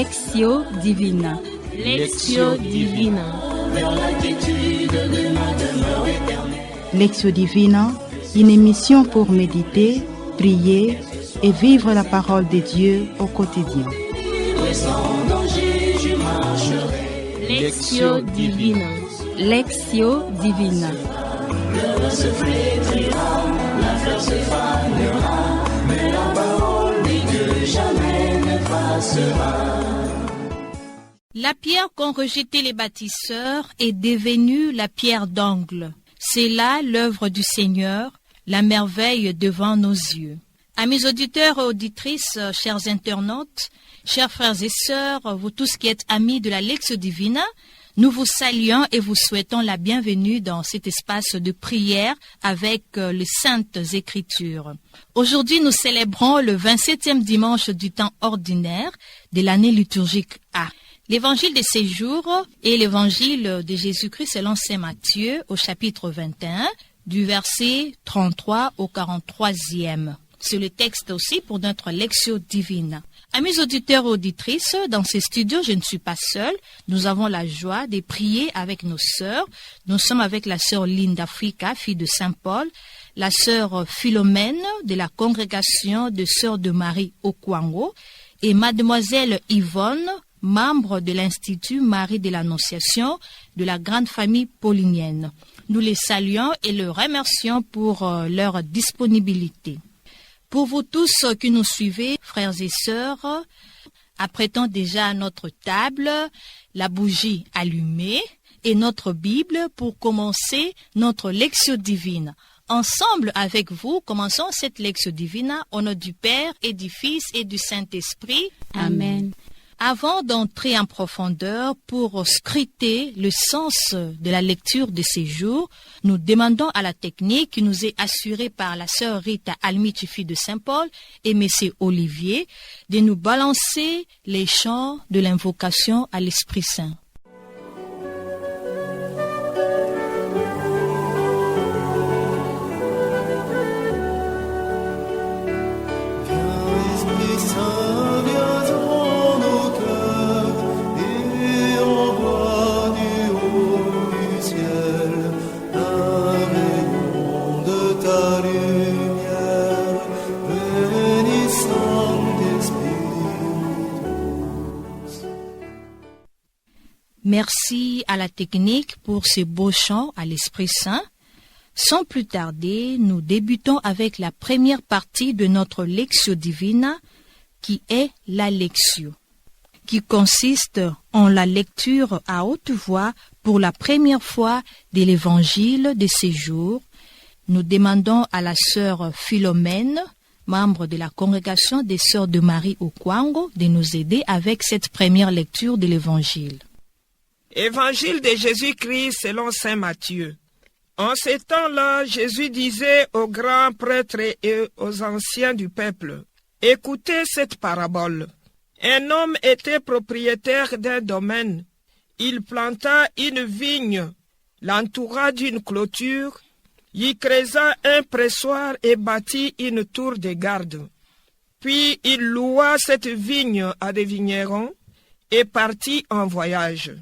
Lectio Divina. Lectio Divina. Lectio Divina, une émission pour méditer, prier et vivre la parole de Dieu au quotidien. Lectio Divina. Lectio Divina. La pierre qu'ont rejetée les bâtisseurs est devenue la pierre d'angle. C'est là l'œuvre du Seigneur, la merveille devant nos yeux. Amis auditeurs et auditrices, chers internautes, chers frères et sœurs, vous tous qui êtes amis de la Lectio Divina, nous vous saluons et vous souhaitons la bienvenue dans cet espace de prière avec les Saintes Écritures. Aujourd'hui, nous célébrons le 27e dimanche du temps ordinaire de l'année liturgique A. L'évangile de ces jours est l'évangile de Jésus-Christ selon saint Matthieu au chapitre 21, du verset 33 au 43e. C'est le texte aussi pour notre Lectio Divina. Amis auditeurs et auditrices, dans ces studios, je ne suis pas seule. Nous avons la joie de prier avec nos sœurs. Nous sommes avec la sœur Linda Frika, fille de Saint Paul, la sœur Philomène de la congrégation de Sœurs de Marie au Kwango et mademoiselle Yvonne, membre de l'Institut Marie de l'Annonciation de la grande famille paulinienne. Nous les saluons et les remercions pour leur disponibilité. Pour vous tous qui nous suivez, frères et sœurs, apprêtons déjà à notre table la bougie allumée et notre Bible pour commencer notre Lectio Divina. Ensemble avec vous, commençons cette Lectio Divina au nom du Père et du Fils et du Saint-Esprit. Amen. Avant d'entrer en profondeur pour scruter le sens de la lecture de ces jours, nous demandons à la technique qui nous est assurée par la sœur Rita Almichi, fille de Saint Paul, et monsieur Olivier, de nous balancer les chants de l'invocation à l'Esprit Saint. Merci à la technique pour ces beaux chants à l'Esprit Saint. Sans plus tarder, nous débutons avec la première partie de notre Lectio Divina, qui est la Lectio, qui consiste en la lecture à haute voix pour la première fois de l'Évangile de ces jours. Nous demandons à la sœur Philomène, membre de la congrégation des Sœurs de Marie au Kwango, de nous aider avec cette première lecture de l'Évangile. Évangile de Jésus-Christ selon saint Matthieu. En ces temps-là, Jésus disait aux grands prêtres et aux anciens du peuple, « Écoutez cette parabole. Un homme était propriétaire d'un domaine. Il planta une vigne, l'entoura d'une clôture, y creusa un pressoir et bâtit une tour de garde. Puis il loua cette vigne à des vignerons et partit en voyage.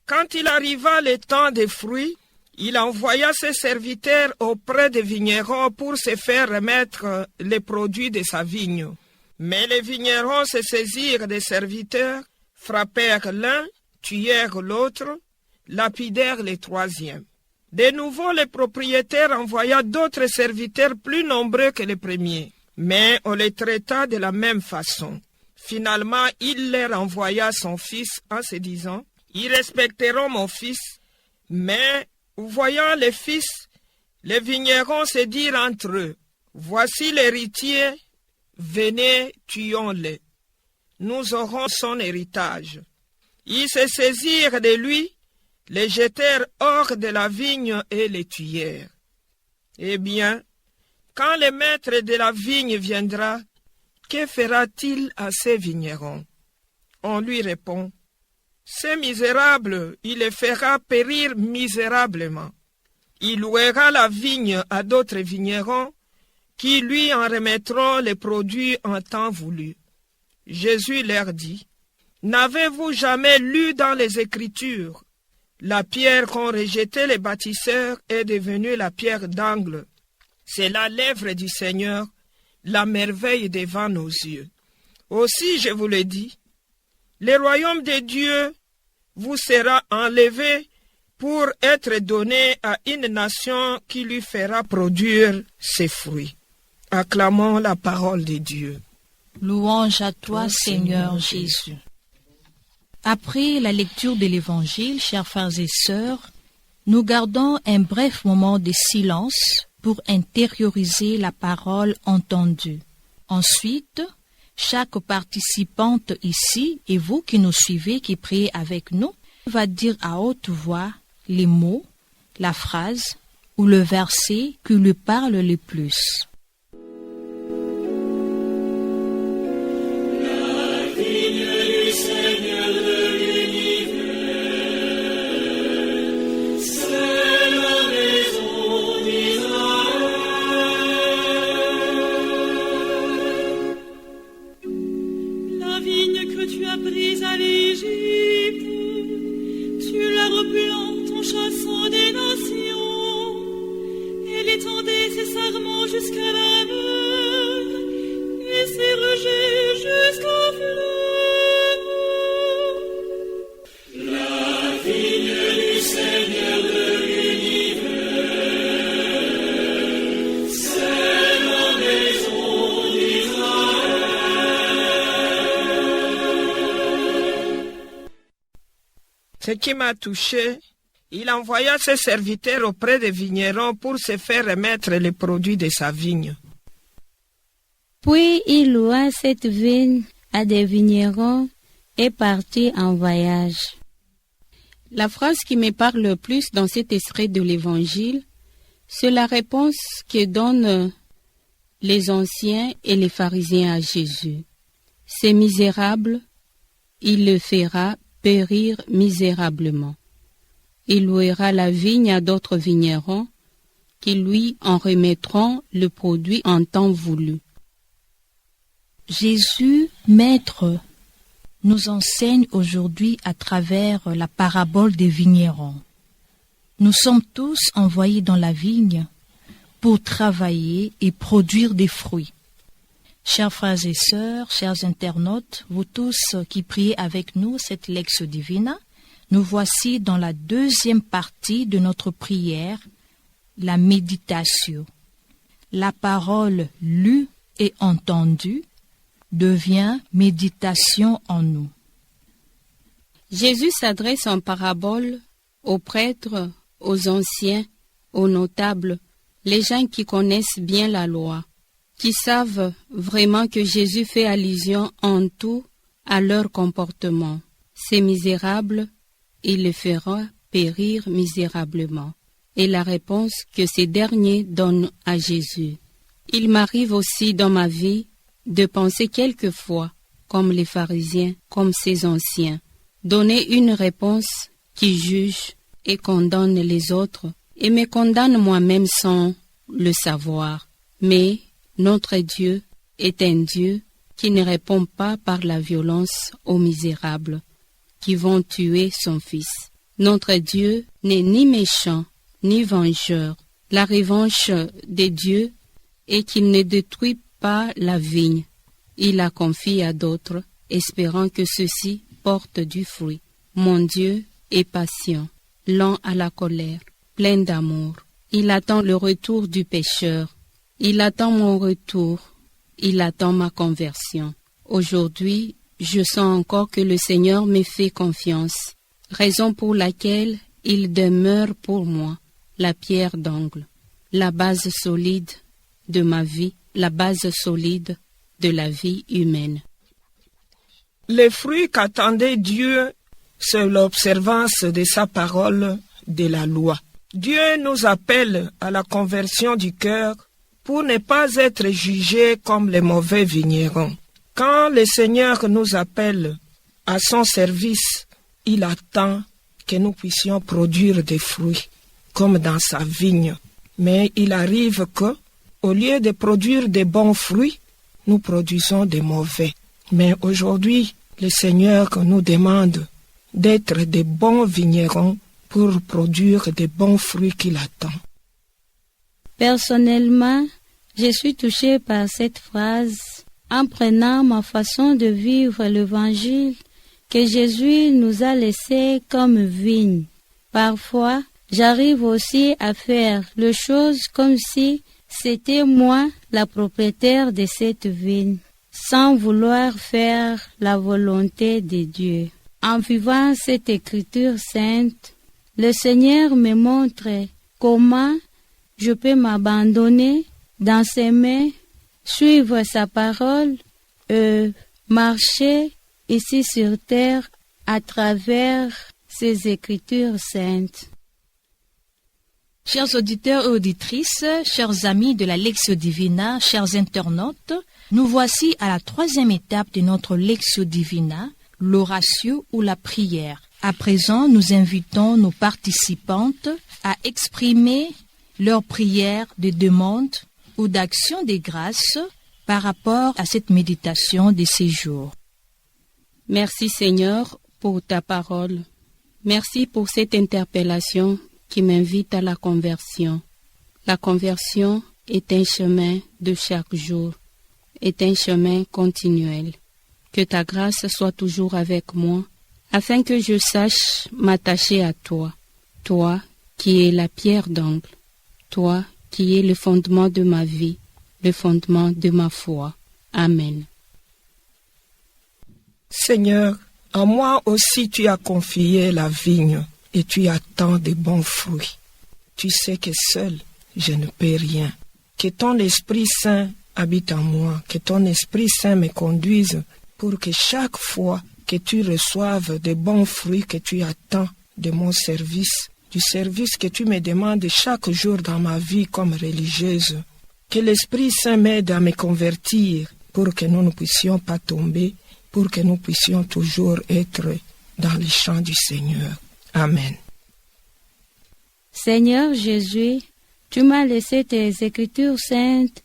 Quand il arriva le temps des fruits, il envoya ses serviteurs auprès des vignerons pour se faire remettre les produits de sa vigne. Mais les vignerons se saisirent des serviteurs, frappèrent l'un, tuèrent l'autre, lapidèrent le troisième. De nouveau, le propriétaire envoya d'autres serviteurs plus nombreux que les premiers, mais on les traita de la même façon. Finalement, il leur envoya son fils en se disant, « Ils respecteront mon fils. » Mais, voyant les fils, les vignerons se dirent entre eux, « Voici l'héritier, venez, tuons-le. Nous aurons son héritage. » Ils se saisirent de lui, les jetèrent hors de la vigne et les tuèrent. Eh bien, quand le maître de la vigne viendra, que fera-t-il à ces vignerons? On lui répond, ces misérables, il les fera périr misérablement. Il louera la vigne à d'autres vignerons qui lui en remettront les produits en temps voulu. Jésus leur dit, N'avez-vous jamais lu dans les Écritures? La pierre qu'ont rejetée les bâtisseurs est devenue la pierre d'angle. C'est là l'œuvre du Seigneur, la merveille devant nos yeux. Aussi, je vous le dis, le royaume de Dieu vous sera enlevé pour être donné à une nation qui lui fera produire ses fruits. Acclamons la parole de Dieu. Louange à toi, Seigneur Jésus. Après la lecture de l'Évangile, chers frères et sœurs, nous gardons un bref moment de silence pour intérioriser la parole entendue. Ensuite, chaque participante ici et vous qui nous suivez, qui priez avec nous, va dire à haute voix les mots, la phrase ou le verset qui lui parle le plus. Prise à l'Égypte, tu la replantes en chassant des nations. Elle étendait ses sarments jusqu'à la mer et ses rejets jusqu'au fleuve. La vigne du Seigneur de l'univers, c'est la maison d'Israël. Ce qui m'a touché, il envoya ses serviteurs auprès des vignerons pour se faire remettre les produits de sa vigne. Puis il loua cette vigne à des vignerons et partit en voyage. La phrase qui me parle le plus dans cet extrait de l'Évangile, c'est la réponse que donnent les anciens et les pharisiens à Jésus. C'est misérable, il le fera périr misérablement. Il louera la vigne à d'autres vignerons qui lui en remettront le produit en temps voulu. Jésus, Maître, nous enseigne aujourd'hui à travers la parabole des vignerons. Nous sommes tous envoyés dans la vigne pour travailler et produire des fruits. Chers frères et sœurs, chers internautes, vous tous qui priez avec nous cette Lectio Divina, nous voici dans la deuxième partie de notre prière, la méditation. La parole lue et entendue devient méditation en nous. Jésus s'adresse en parabole aux prêtres, aux anciens, aux notables, les gens qui connaissent bien la loi, qui savent vraiment que Jésus fait allusion en tout à leur comportement. Ces misérables, il les fera périr misérablement. Et la réponse que ces derniers donnent à Jésus. Il m'arrive aussi dans ma vie de penser quelquefois, comme les pharisiens, comme ces anciens, donner une réponse qui juge et condamne les autres et me condamne moi-même sans le savoir. Mais notre Dieu est un Dieu qui ne répond pas par la violence aux misérables qui vont tuer son Fils. Notre Dieu n'est ni méchant, ni vengeur. La revanche de Dieu est qu'il ne détruit pas la vigne. Il la confie à d'autres, espérant que ceux-ci portent du fruit. Mon Dieu est patient, lent à la colère, plein d'amour. Il attend le retour du pécheur. Il attend mon retour. Il attend ma conversion. Aujourd'hui, je sens encore que le Seigneur me fait confiance, raison pour laquelle il demeure pour moi la pierre d'angle, la base solide de ma vie, la base solide de la vie humaine. Le fruit qu'attendait Dieu, c'est l'observance de sa parole, de la loi. Dieu nous appelle à la conversion du cœur pour ne pas être jugés comme les mauvais vignerons. Quand le Seigneur nous appelle à son service, il attend que nous puissions produire des fruits, comme dans sa vigne. Mais il arrive que, au lieu de produire des bons fruits, nous produisons des mauvais. Mais aujourd'hui, Le Seigneur nous demande d'être des bons vignerons pour produire des bons fruits qu'il attend. Personnellement, je suis touchée par cette phrase en prenant ma façon de vivre l'évangile que Jésus nous a laissé comme vigne. Parfois, j'arrive aussi à faire les choses comme si c'était moi la propriétaire de cette vigne, sans vouloir faire la volonté de Dieu. En vivant cette écriture sainte, le Seigneur me montre comment je peux m'abandonner dans ses mains, suivre sa parole et marcher ici sur terre à travers ces écritures saintes. Chers auditeurs et auditrices, chers amis de la Lectio Divina, chers internautes, nous voici à la 3e étape de notre Lectio Divina, l'oratio ou la prière. À présent, nous invitons nos participantes à exprimer leurs prières de demande ou d'action de grâce par rapport à cette méditation de ces jours. Merci Seigneur pour ta parole. Merci pour cette interpellation qui m'invite à la conversion. La conversion est un chemin de chaque jour, est un chemin continuel. Que ta grâce soit toujours avec moi, afin que je sache m'attacher à toi, toi qui es la pierre d'angle, toi qui es le fondement de ma vie, le fondement de ma foi. Amen. Seigneur, à moi aussi tu as confié la vigne et tu attends de bons fruits. Tu sais que seul je ne peux rien. Que ton Esprit Saint habite en moi, que ton Esprit Saint me conduise pour que chaque fois que tu reçoives de bons fruits que tu attends de mon service, du service que tu me demandes chaque jour dans ma vie comme religieuse, que l'Esprit Saint m'aide à me convertir pour que nous ne puissions pas tomber, pour que nous puissions toujours être dans les champs du Seigneur. Amen. Seigneur Jésus, tu m'as laissé tes écritures saintes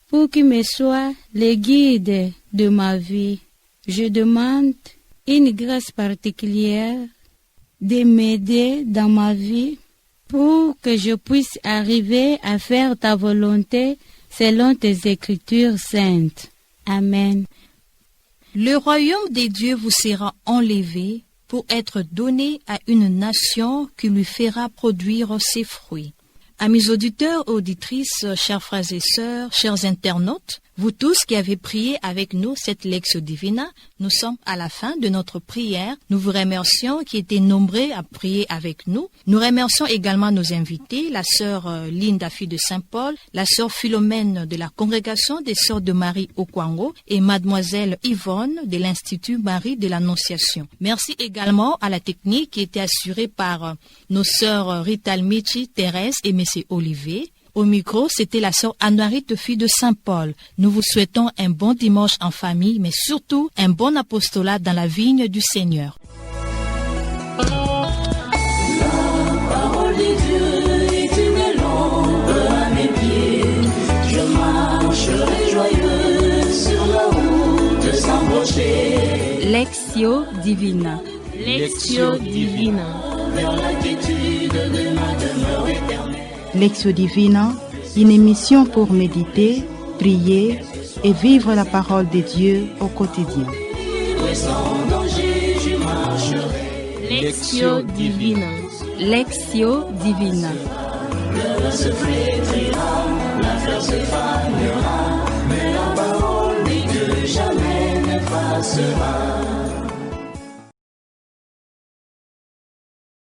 pour qu'ils me soient les guides de ma vie. Je demande une grâce particulière de m'aider dans ma vie pour que je puisse arriver à faire ta volonté selon tes écritures saintes. Amen. Le royaume des dieux vous sera enlevé pour être donné à une nation qui lui fera produire ses fruits. Amis auditeurs et auditrices, chers frères et sœurs, chers internautes, vous tous qui avez prié avec nous cette Lectio Divina, nous sommes à la fin de notre prière. Nous vous remercions qui étaient nombreux à prier avec nous. Nous remercions également nos invités, la sœur Linda, fille de Saint-Paul, la sœur Philomène de la congrégation des sœurs de Marie au Kwango et mademoiselle Yvonne de l'Institut Marie de l'Annonciation. Merci également à la technique qui était assurée par nos sœurs Rita Michi, Thérèse et Messieurs Olivier. Au micro, c'était la sœur Anne-Marie, fille de Saint-Paul. Nous vous souhaitons un bon dimanche en famille, mais surtout un bon apostolat dans la vigne du Seigneur. La parole de Dieu est une lampe à mes pieds. Je marcherai joyeux sur la route sans broncher. Lectio Divina. Lectio Divina. Vers la quiétude de ma demeure éternelle. Lectio Divina, une émission pour méditer, prier et vivre la parole de Dieu au quotidien. Sans danger, je marcherai. Lectio Divina. Lectio Divina. Le vent se flétrira, la fleur se fanera.